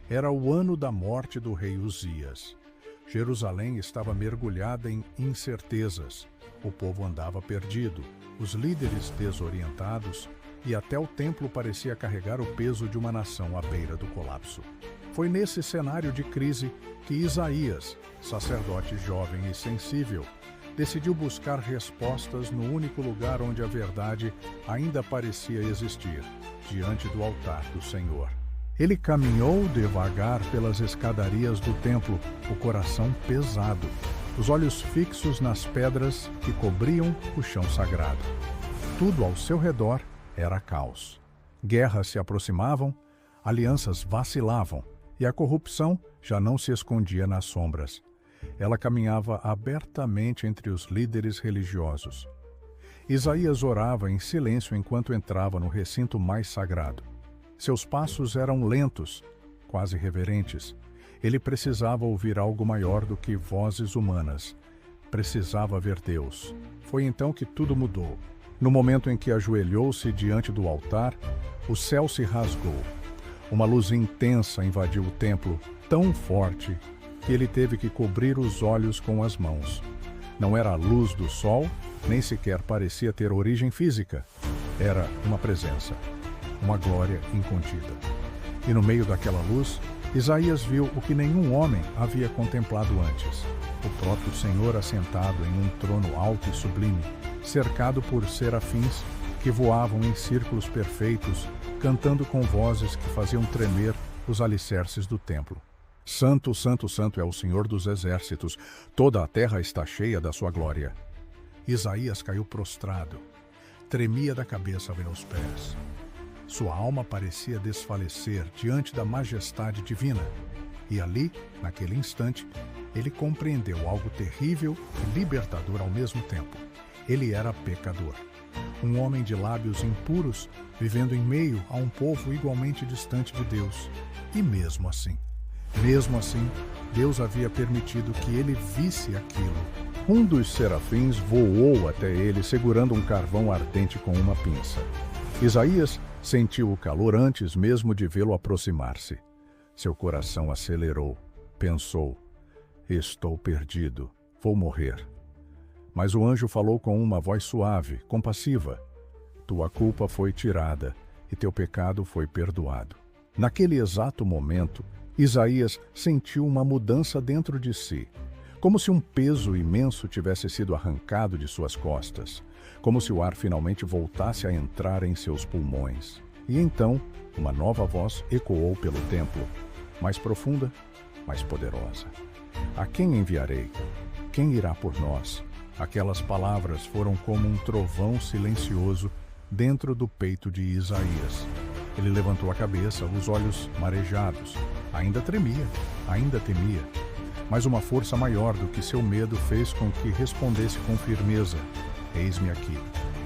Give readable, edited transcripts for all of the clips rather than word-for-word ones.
Era o ano da morte do rei Uzias. Jerusalém estava mergulhada em incertezas. O povo andava perdido, os líderes desorientados, e até o templo parecia carregar o peso de uma nação à beira do colapso. Foi nesse cenário de crise que Isaías, sacerdote jovem e sensível, decidiu buscar respostas no único lugar onde a verdade ainda parecia existir, diante do altar do Senhor. Ele caminhou devagar pelas escadarias do templo, o coração pesado, os olhos fixos nas pedras que cobriam o chão sagrado. Tudo ao seu redor era caos. Guerras se aproximavam, alianças vacilavam, e a corrupção já não se escondia nas sombras. Ela caminhava abertamente entre os líderes religiosos. Isaías orava em silêncio enquanto entrava no recinto mais sagrado. Seus passos eram lentos, quase reverentes. Ele precisava ouvir algo maior do que vozes humanas. Precisava ver Deus. Foi então que tudo mudou. No momento em que ajoelhou-se diante do altar, o céu se rasgou. Uma luz intensa invadiu o templo, tão forte que ele teve que cobrir os olhos com as mãos. Não era a luz do sol, nem sequer parecia ter origem física. Era uma presença, uma glória incontida. E no meio daquela luz, Isaías viu o que nenhum homem havia contemplado antes. O próprio Senhor assentado em um trono alto e sublime, cercado por serafins que voavam em círculos perfeitos, cantando com vozes que faziam tremer os alicerces do templo. Santo, santo, santo é o Senhor dos exércitos, toda a terra está cheia da sua glória. Isaías caiu prostrado, tremia da cabeça aos pés. Sua alma parecia desfalecer diante da majestade divina. E ali, naquele instante, ele compreendeu algo terrível e libertador ao mesmo tempo. Ele era pecador. Um homem de lábios impuros, vivendo em meio a um povo igualmente distante de Deus. E mesmo assim, Deus havia permitido que ele visse aquilo. Um dos serafins voou até ele segurando um carvão ardente com uma pinça. Isaías sentiu o calor antes mesmo de vê-lo aproximar-se. Seu coração acelerou. Pensou: estou perdido, vou morrer. Mas o anjo falou com uma voz suave, compassiva: tua culpa foi tirada e teu pecado foi perdoado. Naquele exato momento, Isaías sentiu uma mudança dentro de si, como se um peso imenso tivesse sido arrancado de suas costas, como se o ar finalmente voltasse a entrar em seus pulmões. E então, uma nova voz ecoou pelo templo, mais profunda, mais poderosa. A quem enviarei? Quem irá por nós? Aquelas palavras foram como um trovão silencioso dentro do peito de Isaías. Ele levantou a cabeça, os olhos marejados. Ainda tremia, ainda temia. Mas uma força maior do que seu medo fez com que respondesse com firmeza: eis-me aqui,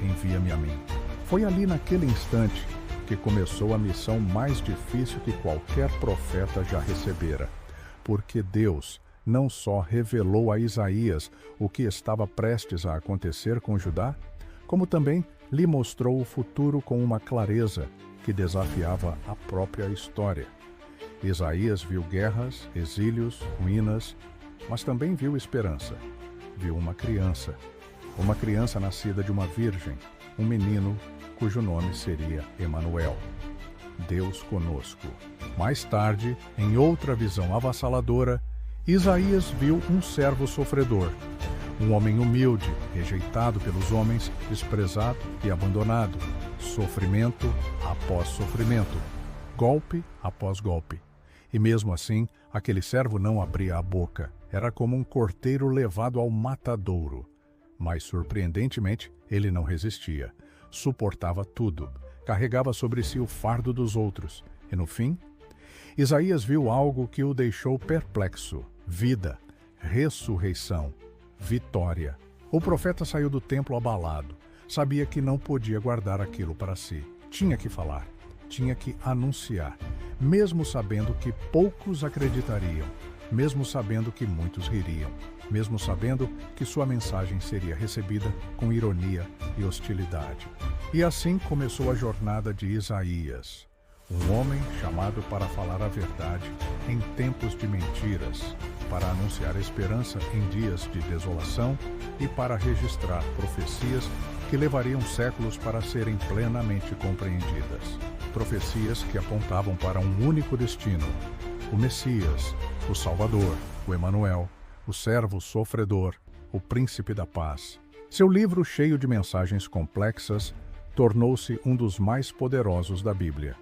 envia-me a mim. Foi ali naquele instante que começou a missão mais difícil que qualquer profeta já recebera. Porque Deus não só revelou a Isaías o que estava prestes a acontecer com Judá, como também lhe mostrou o futuro com uma clareza que desafiava a própria história. Isaías viu guerras, exílios, ruínas, mas também viu esperança. Viu uma criança nascida de uma virgem, um menino cujo nome seria Emanuel, Deus conosco. Mais tarde, em outra visão avassaladora, Isaías viu um servo sofredor, um homem humilde, rejeitado pelos homens, desprezado e abandonado, sofrimento após sofrimento, golpe após golpe. E mesmo assim, aquele servo não abria a boca, era como um cordeiro levado ao matadouro. Mas, surpreendentemente, ele não resistia, suportava tudo, carregava sobre si o fardo dos outros, e no fim, Isaías viu algo que o deixou perplexo: vida, ressurreição, vitória. O profeta saiu do templo abalado. Sabia que não podia guardar aquilo para si. Tinha que falar, tinha que anunciar, mesmo sabendo que poucos acreditariam, mesmo sabendo que muitos ririam, mesmo sabendo que sua mensagem seria recebida com ironia e hostilidade. E assim começou a jornada de Isaías, Um homem chamado para falar a verdade em tempos de mentiras, para anunciar esperança em dias de desolação e para registrar profecias que levariam séculos para serem plenamente compreendidas. Profecias que apontavam para um único destino: o Messias, o Salvador, o Emanuel, o servo sofredor, o príncipe da paz. Seu livro, cheio de mensagens complexas, tornou-se um dos mais poderosos da Bíblia.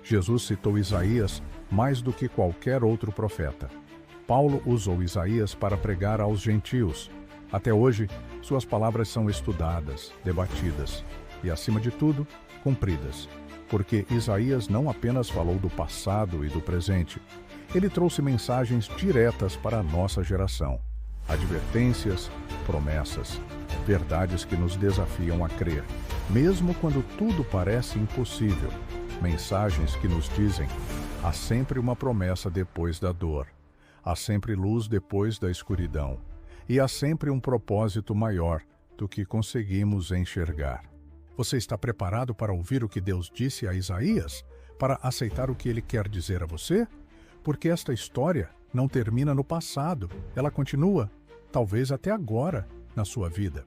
Jesus citou Isaías mais do que qualquer outro profeta. Paulo usou Isaías para pregar aos gentios. Até hoje, suas palavras são estudadas, debatidas e, acima de tudo, cumpridas. Porque Isaías não apenas falou do passado e do presente, ele trouxe mensagens diretas para a nossa geração. Advertências, promessas, verdades que nos desafiam a crer, mesmo quando tudo parece impossível. Mensagens que nos dizem: há sempre uma promessa depois da dor, há sempre luz depois da escuridão, e há sempre um propósito maior do que conseguimos enxergar. Você está preparado para ouvir o que Deus disse a Isaías? Para aceitar o que ele quer dizer a você? Porque esta história não termina no passado, ela continua, talvez até agora, na sua vida.